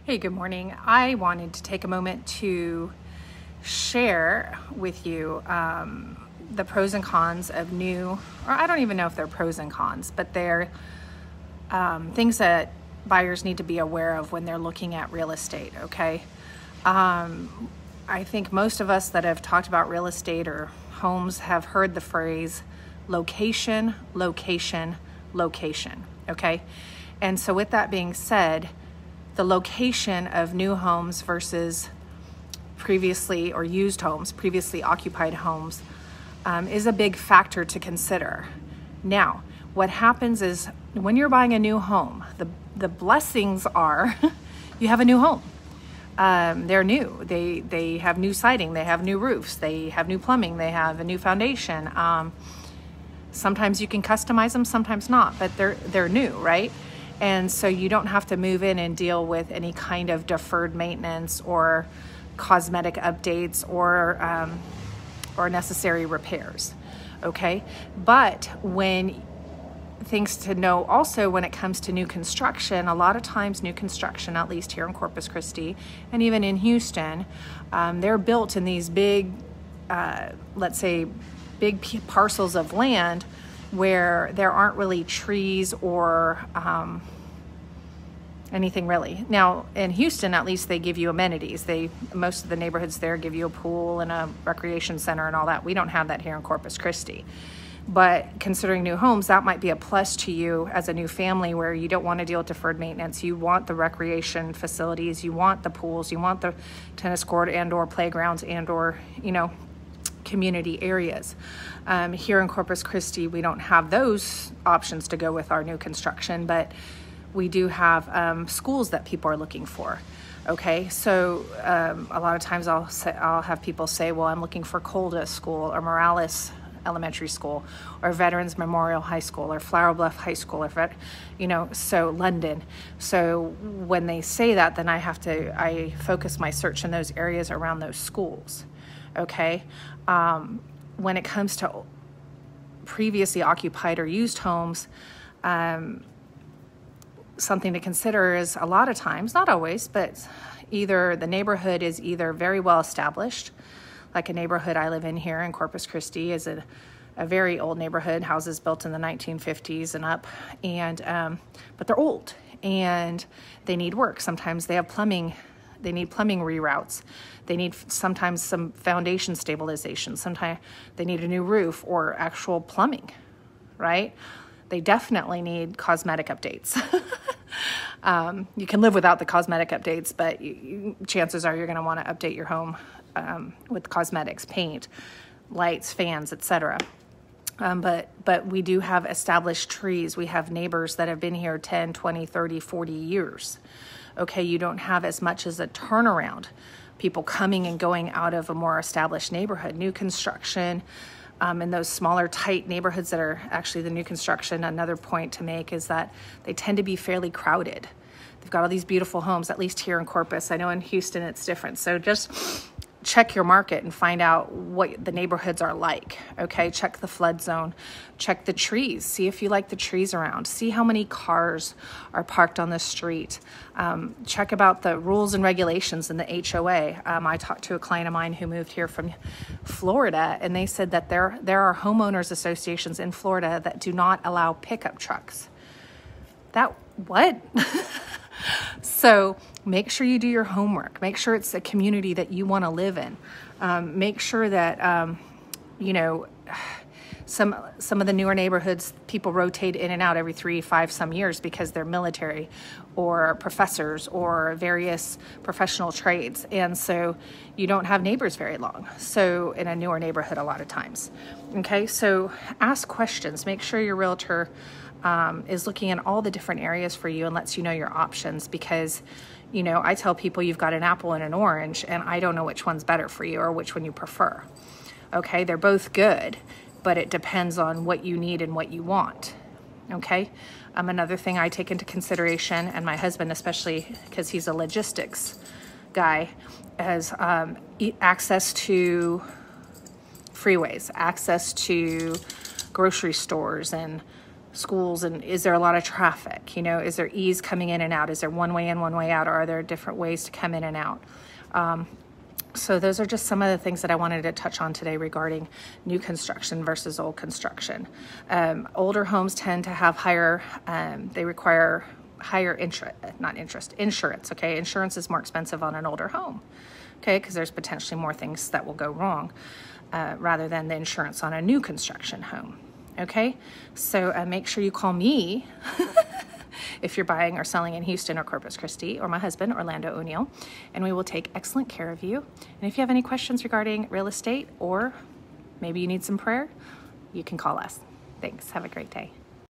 Hey, good morning. I wanted to take a moment to share with you the pros and cons of new, or I don't even know if they're pros and cons, but they're things that buyers need to be aware of when they're looking at real estate, okay? I think most of us that have talked about real estate or homes have heard the phrase location, location, location, okay? And so with that being said, the location of new homes versus previously or used homes, previously occupied homes, is a big factor to consider. Now, what happens is when you're buying a new home, the blessings are you have a new home. They're new. They have new siding. They have new roofs. They have new plumbing. They have a new foundation. Sometimes you can customize them, sometimes not, but they're new, right? And so you don't have to move in and deal with any kind of deferred maintenance or cosmetic updates or necessary repairs, okay? But things to know also when it comes to new construction, a lot of times new construction, at least here in Corpus Christi and even in Houston, they're built in these big, let's say, big parcels of land where there aren't really trees or anything really. Now in Houston, at least they give you amenities. Most of the neighborhoods there give you a pool and a recreation center and all that. We don't have that here in Corpus Christi. But considering new homes, that might be a plus to you as a new family where you don't want to deal with deferred maintenance. You want the recreation facilities, you want the pools, you want the tennis court and or playgrounds and or, community areas. Here in Corpus Christi, we don't have those options to go with our new construction, but we do have schools that people are looking for. Okay, so a lot of times I'll have people say, well, I'm looking for Colda School or Morales Elementary School or Veterans Memorial High School or Flower Bluff High School or so London. So when they say that, then I focus my search in those areas around those schools. Okay, when it comes to previously occupied or used homes, something to consider is a lot of times, not always, but either the neighborhood is either very well established, like a neighborhood I live in here in Corpus Christi is a very old neighborhood, houses built in the 1950s and up, and but they're old and they need work. Sometimes they have plumbing. They need plumbing reroutes. They need sometimes some foundation stabilization. Sometimes they need a new roof or actual plumbing, right? They definitely need cosmetic updates. You can live without the cosmetic updates, but chances are you're going to want to update your home with cosmetics, paint, lights, fans, etc. But we do have established trees. We have neighbors that have been here 10, 20, 30, 40 years. Okay, you don't have as much as a turnaround. People coming and going out of a more established neighborhood. New construction in those smaller, tight neighborhoods that are actually the new construction. Another point to make is that they tend to be fairly crowded. They've got all these beautiful homes, at least here in Corpus. I know in Houston it's different. So just check your market and find out what the neighborhoods are like, okay? Check the flood zone, check the trees, see if you like the trees around, see how many cars are parked on the street, check about the rules and regulations in the HOA. I talked to a client of mine who moved here from Florida, and they said that there are homeowners associations in Florida that do not allow pickup trucks. What? So make sure you do your homework. Make sure it's a community that you want to live in. Make sure that, some of the newer neighborhoods, people rotate in and out every 3, 5, some years because they're military or professors or various professional trades. And so you don't have neighbors very long. So in a newer neighborhood a lot of times. Okay, so ask questions. Make sure your realtor is looking at all the different areas for you and lets you know your options, because I tell people you've got an apple and an orange and I don't know which one's better for you or which one you prefer. Okay, they're both good, but it depends on what you need and what you want. Okay, another thing I take into consideration, and my husband especially because he's a logistics guy, is access to freeways, access to grocery stores and schools, and is there a lot of traffic? You know, is there ease coming in and out? Is there one way in, one way out, or are there different ways to come in and out? So those are just some of the things that I wanted to touch on today regarding new construction versus old construction. Older homes tend to have higher, they require higher insurance, okay? Insurance is more expensive on an older home, okay? Because there's potentially more things that will go wrong rather than the insurance on a new construction home, okay? So make sure you call me if you're buying or selling in Houston or Corpus Christi, or my husband, Orlando O'Neill, and we will take excellent care of you. And if you have any questions regarding real estate, or maybe you need some prayer, you can call us. Thanks. Have a great day.